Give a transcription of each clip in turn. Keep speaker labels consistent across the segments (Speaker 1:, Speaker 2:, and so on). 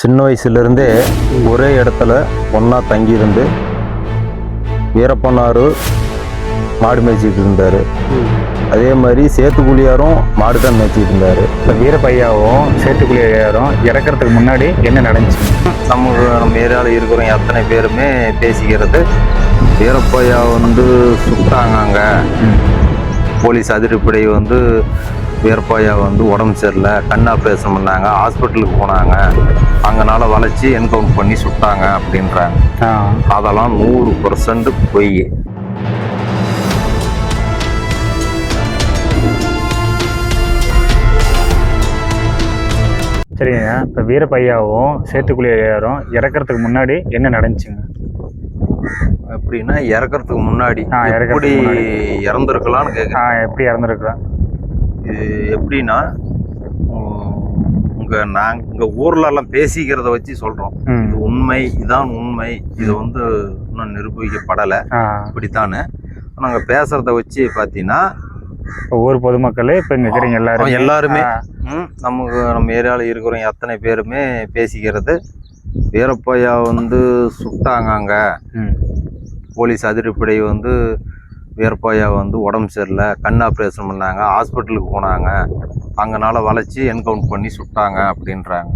Speaker 1: சின்ன வயசுலேருந்தே ஒரே இடத்துல ஒன்றா தங்கியிருந்து வீரப்பனார் மாடு மேய்ச்சிட்டு இருந்தார். அதே மாதிரி சேத்துக்குழியாரும் மாடு தான் மேய்ச்சிட்டு இருந்தார்.
Speaker 2: இப்போ வீரப்பையாவும் சேத்துக்குழியாரும் இறக்கிறதுக்கு முன்னாடி என்ன நடந்துச்சு?
Speaker 1: நம்ம ஏரியாவில் இருக்கிற அத்தனை பேருமே பேசிக்கிறது, வீரப்பையா சுட்டாங்க, போலீஸ் அதிரப்படை வீரப்பையா உடம்பு சரியில்லை, கண் ஆப்ரேஷன் பண்ணாங்க, ஹாஸ்பிட்டலுக்கு போனாங்க, அங்கனால வளைச்சி என்கவுண்ட் பண்ணி சுட்டாங்க அப்படின்றாங்க. அதெல்லாம் 100% பொய்.
Speaker 2: சரிங்க, இப்போ வீரப்பையாவும் சேத்துக்குழியாரும் இறக்கிறதுக்கு முன்னாடி என்ன நடந்துச்சுங்க?
Speaker 1: எப்படின்னா இறக்கிறதுக்கு முன்னாடி எப்படி இறந்துருக்கலாம்னு கேட்குறேன்.
Speaker 2: எப்படி இறந்துருக்கலாம்?
Speaker 1: இது எப்படின்னா இங்கே ஊர்லெல்லாம் பேசிக்கிறத வச்சு சொல்கிறோம். இது உண்மை, இதான் உண்மை, இது இன்னும் நிரூபிக்கப்படலை, இப்படித்தானே நாங்கள் பேசுகிறத வச்சு பார்த்தீங்கன்னா
Speaker 2: இப்போ ஊர் பொதுமக்கள் இப்போ இங்கே இருக்கிறீங்க
Speaker 1: எல்லாருமே நம்ம ஏரியாவில் இருக்கிறவங்க அத்தனை பேருமே பேசிக்கிறது, வீரப்பையா சுட்டாங்க, போலீஸ் அதிரப்படை வீரப்பையா உடம்பு சரியில்லை, கண் ஆப்ரேஷன் பண்ணாங்க, ஹாஸ்பிட்டலுக்கு போனாங்க, அங்கனால வளைச்சி என்கவுண்ட் பண்ணி சுட்டாங்க அப்படின்றாங்க.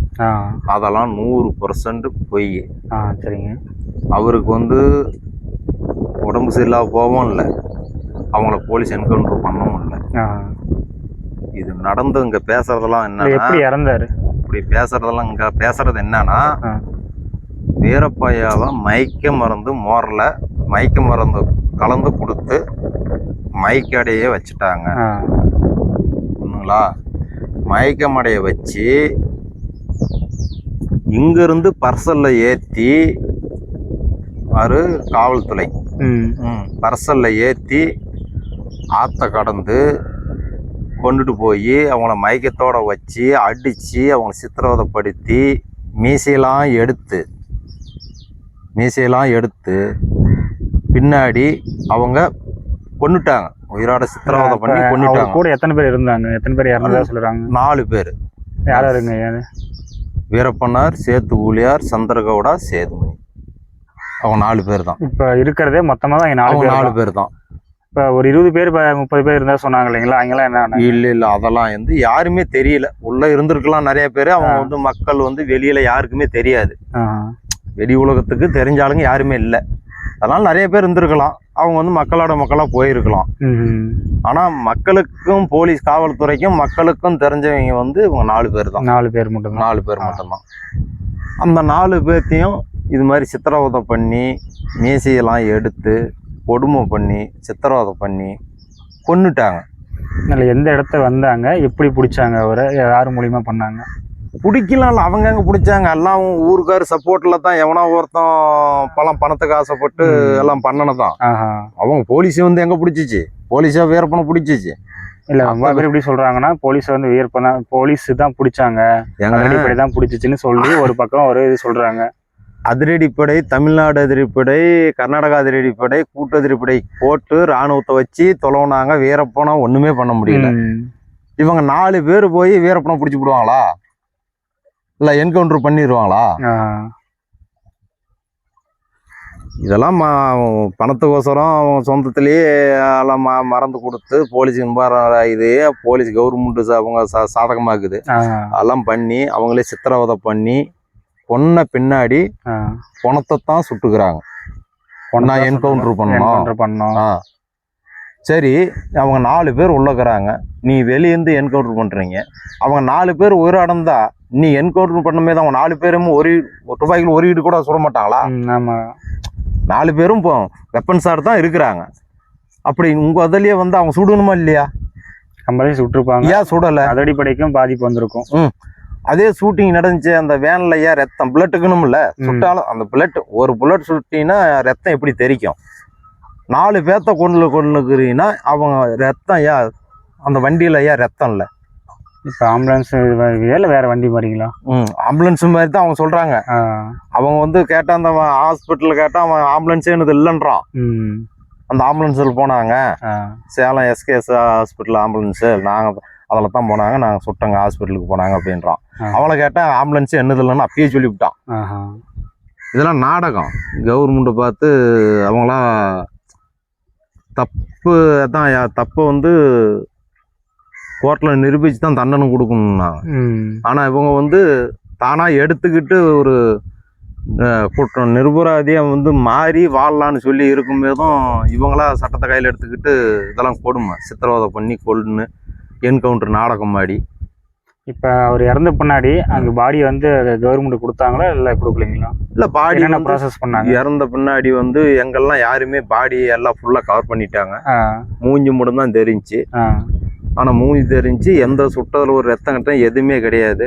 Speaker 1: அதெல்லாம் 100% பொய்.
Speaker 2: சரிங்க,
Speaker 1: அவருக்கு உடம்பு சரியில்லாம போகவும் இல்லை, அவங்கள போலீஸ் என்கவுண்டர் பண்ணவும் இல்லை. இது நடந்து இங்கே பேசுறதெல்லாம் என்னன்னா,
Speaker 2: எப்படி இறந்தாரு
Speaker 1: இப்படி பேசுறதெல்லாம் இங்கே பேசுறது என்னன்னா, வீரப்பையாவை மயக்க மருந்து மோரில் மயக்க மருந்து கலந்து கொடுத்து மயக்கடையே வச்சுட்டாங்க. ஒண்ணுங்களா, மயக்கமடைய வச்சு இங்கிருந்து பர்சல்ல ஏற்றி காவல்துறை பர்சல்ல ஏற்றி ஆற்ற கடந்து கொண்டுட்டு போய் அவங்கள மயக்கத்தோட வச்சு அடித்து அவங்கள சித்திரவதைப்படுத்தி மீசையெல்லாம் எடுத்து பின்னாடி அவங்க கொன்னுட்டாங்க, உயிரோட சித்திரவதை பண்ணி கொன்னுட்டாங்க.
Speaker 2: கூட எத்தனை பேர் இருந்தாங்க? எத்தனை பேர் இறந்ததா சொல்றாங்க?
Speaker 1: 4 பேர்.
Speaker 2: யாருங்க?
Speaker 1: வீரப்பனார், சேத்துக்குழியார், சந்திரகவுடா, சேதுமணி, அவங்க 4 பேர் தான்.
Speaker 2: இப்போ இருக்கிறதே மொத்தமாக தான் 4
Speaker 1: பேர் தான்.
Speaker 2: இப்போ ஒரு 20 பேர் 30 பேர் இருந்தா சொன்னாங்க இல்லைங்களா, அவங்களாம் என்ன?
Speaker 1: இல்லை அதெல்லாம் யாருமே தெரியல. உள்ள இருந்திருக்கலாம் நிறைய பேர். அவங்க மக்கள் வெளியில யாருக்குமே தெரியாது, வெளி உலகத்துக்கு தெரிஞ்சாலுங்க யாருமே இல்லை. அதனால நிறைய பேர் இருந்திருக்கலாம், அவங்க மக்களா போயிருக்கலாம். ஆனா மக்களுக்கும் போலீஸ் காவல்துறைக்கும் மக்களுக்கும் தெரிஞ்சவங்க இவங்க 4 பேர் தான்.
Speaker 2: 4 பேர் மட்டும்தான்.
Speaker 1: அந்த 4 பேர்த்தையும் இது மாதிரி சித்திரவதை பண்ணி மீசையெல்லாம் எடுத்து கொடுமை பண்ணி சித்திரவதை பண்ணி கொன்னுட்டாங்க.
Speaker 2: எந்த இடத்த வந்தாங்க, எப்படி பிடிச்சாங்க, அவரை யார் மூலியமா பண்ணாங்க?
Speaker 1: பிடிக்கலாம், அவங்க அங்கே பிடிச்சாங்க. எல்லாம் ஊருக்காரு சப்போர்ட்ல தான், எவனா ஒருத்தன் பணத்துக்கு ஆசைப்பட்டு எல்லாம் பண்ணனதான். அவங்க போலீஸ் எங்க பிடிச்சிச்சு? போலீஸா வீரப்பனை பிடிச்சிச்சு?
Speaker 2: இல்ல, ரொம்ப பேர் எப்படி சொல்றாங்கன்னா, போலீஸ் வீரப்பனா போலீஸ் தான் பிடிச்சாங்க, அதிரடிப்படை தான் பிடிச்சிச்சுன்னு சொல்லி ஒரு பக்கம் ஒரு இது சொல்றாங்க.
Speaker 1: அதிரடிப்படை, தமிழ்நாடு அதிரடிப்படை, கர்நாடகா அதிரடிப்படை, கூட்டு அதிரடிப்படை போட்டு இராணுவத்தை வச்சு தொலைவுனாங்க. வீரப்பனை ஒண்ணுமே பண்ண முடியல. இவங்க 4 பேர் போய் வீரப்பனை பிடிச்சி விடுவாங்களா, இல்ல என்கவுண்டர் பண்ணிடுவாங்களா? இதெல்லாம் பணத்துக்கோசரம் அவன் சொந்தத்திலேயே எல்லாம் மறந்து கொடுத்து போலீஸுக்கு இது போலீஸ் கவர்மெண்ட் அவங்க சாதகமாக்குது, அதெல்லாம் பண்ணி அவங்களே சித்திரவதை பண்ணி பொண்ண பின்னாடி பணத்தை தான் சுட்டுக்கிறாங்க. பொண்ணா என்கவுண்டர் பண்ணணும். சரி, அவங்க 4 பேர் உள்ளக்கிறாங்க, நீ வெளியேந்து என்கவுண்டர் பண்றீங்க. அவங்க 4 பேர் உயிரிழந்தா நீ என்கவுண்டர் பண்ணுமே தான். அவங்க 4 பேரும் ஒரு துப்பாக்கியில் ஒரு ஈடு கூட சுட மாட்டாங்களா? 4 பேரும் இப்போ வெப்பன்ஸார் தான் இருக்கிறாங்க. அப்படி உங்க அதிலேயே அவங்க சுடணுமா இல்லையா?
Speaker 2: நம்மளையும் சுட்டுருப்பாங்க.
Speaker 1: ஏன் சுடலை?
Speaker 2: அதிரடிப்படைக்கும் பாதிப்பு வந்திருக்கும்.
Speaker 1: அதே ஷூட்டிங் நடந்துச்சு, அந்த வேன்ல ரத்தம் பிளட்டுக்கணும்ல, சுட்டாலும் அந்த பிளட் ஒரு புல்லட் சுட்டினா ரத்தம் எப்படி தெரிக்கும்? 4 பேர்த்த கொண்டுக்கிறீங்கன்னா அவங்க ரத்தம் அந்த வண்டியில ரத்தம் இல்லை.
Speaker 2: இப்போ ஆம்புலன்ஸ் வேற வண்டி மாதிரிங்களா?
Speaker 1: ஆம்புலன்ஸ் மாதிரி தான் அவங்க சொல்றாங்க. அவங்க கேட்டா அந்த ஹாஸ்பிட்டல் கேட்டா அவன் ஆம்புலன்ஸே எனக்கு இல்லைன்றான். அந்த ஆம்புலன்ஸில் போனாங்க, சேலம் எஸ்கேஎஸ் ஹாஸ்பிட்டல் ஆம்புலன்ஸு, நாங்கள் அதில் தான் போனாங்க, நாங்கள் சுட்டங்க ஹாஸ்பிட்டலுக்கு போனாங்க அப்படின்றான்.
Speaker 2: ஆ.
Speaker 1: அவளை கேட்டால் ஆம்புலன்ஸ் என்னது இல்லைன்னு அப்பயே சொல்லிவிட்டான்.
Speaker 2: ஆஹா.
Speaker 1: இதெல்லாம் நாடகம். கவர்மெண்ட்டை பார்த்து அவங்களாம் தப்பு தான், தப்பை வந்து கோர்ட்டில் நிரூபித்து தான் தண்டனை கொடுக்கணும்னாங்க. ஆனால் இவங்க வந்து தானாக எடுத்துக்கிட்டு ஒரு குற்றம் நிரபராதியாக வந்து மாறி வாழலான்னு சொல்லி இருக்கும்போதும் இவங்களா சட்டத்தை கையில் எடுத்துக்கிட்டு இதெல்லாம் கொடுமை சித்திரவதை பண்ணி கொள்ளுன்னு என்கவுண்டர் நாடகம் ஆடி.
Speaker 2: இப்போ அவர் இறந்த பின்னாடி அந்த பாடி வந்து கவர்மெண்ட் கொடுத்தாங்களா இல்லை கொடுக்கலீங்களா?
Speaker 1: இல்லை, பாடி
Speaker 2: என்ன ப்ராசஸ் பண்ணாங்க?
Speaker 1: இறந்த பின்னாடி வந்து எங்கெல்லாம் யாருமே பாடி எல்லாம் ஃபுல்லாக கவர் பண்ணிட்டாங்க. மூஞ்சி மட்டும் தான் தெரிஞ்சுச்சு. ஆனால் மூஞ்சி தெரிஞ்சு எந்த சுட்டதில் ஒரு ரத்தம் கட்டம் எதுவுமே கிடையாது.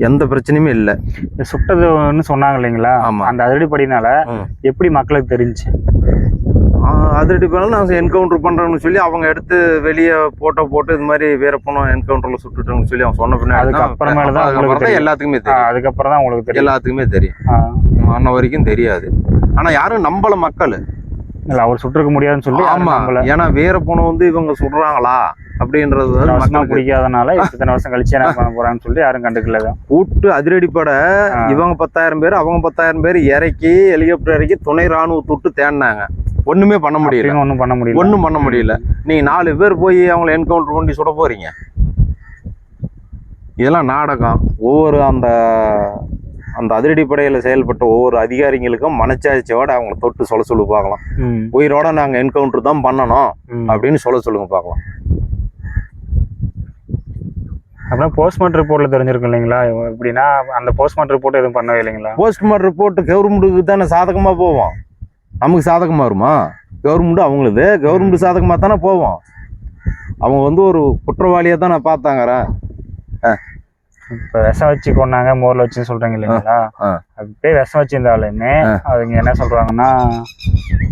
Speaker 1: எந்த பிரச்சனையுமே இல்லை.
Speaker 2: சுட்டதுன்னு சொன்னாங்க இல்லைங்களா?
Speaker 1: ஆமாம்.
Speaker 2: அந்த அதிரடிப்படினால எப்படி மக்களுக்கு தெரிஞ்சு?
Speaker 1: அதிரடிப்படினால நாங்கள் என்கவுண்டர் பண்ணுறோம்னு சொல்லி அவங்க எடுத்து வெளியே போட்டு இது மாதிரி வீரப்பனும் என்கவுண்டரில் சுட்டுட்டோம்னு சொல்லி அவங்க சொன்ன பின்னாடி
Speaker 2: அதுக்கப்புறமேல தான்
Speaker 1: எல்லாத்துக்குமே தெரியும்.
Speaker 2: அதுக்கப்புறம் தான் உங்களுக்கு தெரியும்.
Speaker 1: எல்லாத்துக்குமே தெரியும். அன்ன வரைக்கும் தெரியாது. ஆனால் யாரும் நம்பல மக்கள்.
Speaker 2: இல்லை, அவர் சுட்டிருக்க முடியாதுன்னு சொல்லி.
Speaker 1: ஆமாம், ஏன்னா வீரப்பனை வந்து இவங்க சுடுறாங்களா அப்படின்றது வந்து மக்கள்
Speaker 2: பிடிக்காதனால இத்தனை வருஷம் கழிச்சு என்ன பண்ண போறான்னு சொல்லி யாரும் கண்டுக்கல.
Speaker 1: கூட்டு அதிரடிப்படை இவங்க 10,000 பேர் அவங்க 10,000 பேர் இறக்கி ஹெலிகாப்டர் இறக்கி துணை ராணுவத்தை விட்டு தேடினாங்க. ஒண்ணுமே பண்ண முடியல. ஒன்றும் பண்ண முடியல. நீங்க 4 பேர் போய் அவங்கள என்கவுண்டர் பண்ணி சுட போறீங்க. இதெல்லாம் நாடகம். ஒவ்வொரு அந்த அதிரடிப்படையில் செயல்பட்ட ஒவ்வொரு அதிகாரிகளுக்கும் மனச்சாட்சியோட அவங்கள தொட்டு சொல்ல பார்க்கலாம். உயிரோட நாங்கள் என்கவுண்டர் தான் பண்ணணும் அப்படின்னு சொல்லுங்க பார்க்கலாம்.
Speaker 2: அப்புறம் போஸ்ட்மார்ட்டம் ரிப்போர்ட்ல தெரிஞ்சிருக்கும் இல்லைங்களா? எப்படின்னா அந்த போஸ்ட்மார்ட்டம் ரிப்போர்ட் எதுவும் பண்ணவே இல்லைங்களா?
Speaker 1: போஸ்ட்மார்ட்டம் ரிப்போர்ட் கவர்மெண்ட்டுக்கு தானே சாதகமாக போவோம். நமக்கு சாதகமாக வருமா? கவர்மெண்ட் அவங்களுது கவர்மெண்ட் சாதகமாக தானே போவோம். அவங்க வந்து ஒரு குற்றவாளியாக தானே பார்த்தாங்க.
Speaker 2: இப்போ விஷம் வச்சு கொண்டாங்க, மோரில் வச்சுன்னு சொல்றீங்க இல்லைங்களா? அப்படியே விஷம் வச்சிருந்தாலுமே அவங்க என்ன சொல்றாங்கன்னா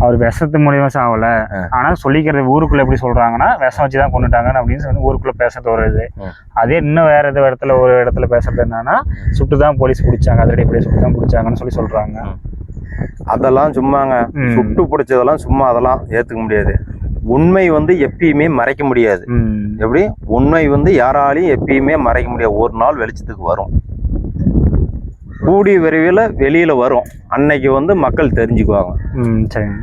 Speaker 2: அவர் விஷத்து மூலியமா சாவல, ஆனா சொல்லிக்கிறது ஊருக்குள்ள எப்படி சொல்றாங்கன்னா விஷம் வச்சுதான் கொண்டுட்டாங்கன்னு அப்படின்னு சொல்லி ஊருக்குள்ள பேசுறது வருது. அதே இன்னும் வேற ஏதோ ஒரு இடத்துல பேசுறது என்னன்னா சுட்டுதான் போலீஸ் பிடிச்சாங்க, அதிரடி இப்படி சுட்டுதான் பிடிச்சாங்கன்னு சொல்றாங்க.
Speaker 1: அதெல்லாம் சும்மாங்க. சுட்டு பிடிச்சதெல்லாம் சும்மா, அதெல்லாம் ஏத்துக்க முடியாது. உண்மை வந்து எப்பயுமே மறைக்க முடியாது. எப்படி உண்மை வந்து யாராலையும் எப்பயுமே மறைக்க முடியாது. ஒரு நாள் வெளிச்சத்துக்கு வரும், கூடிய விரைவில் வெளியில வரும். அன்னைக்கு வந்து மக்கள் தெரிஞ்சுக்குவாங்க.
Speaker 2: சரிங்க.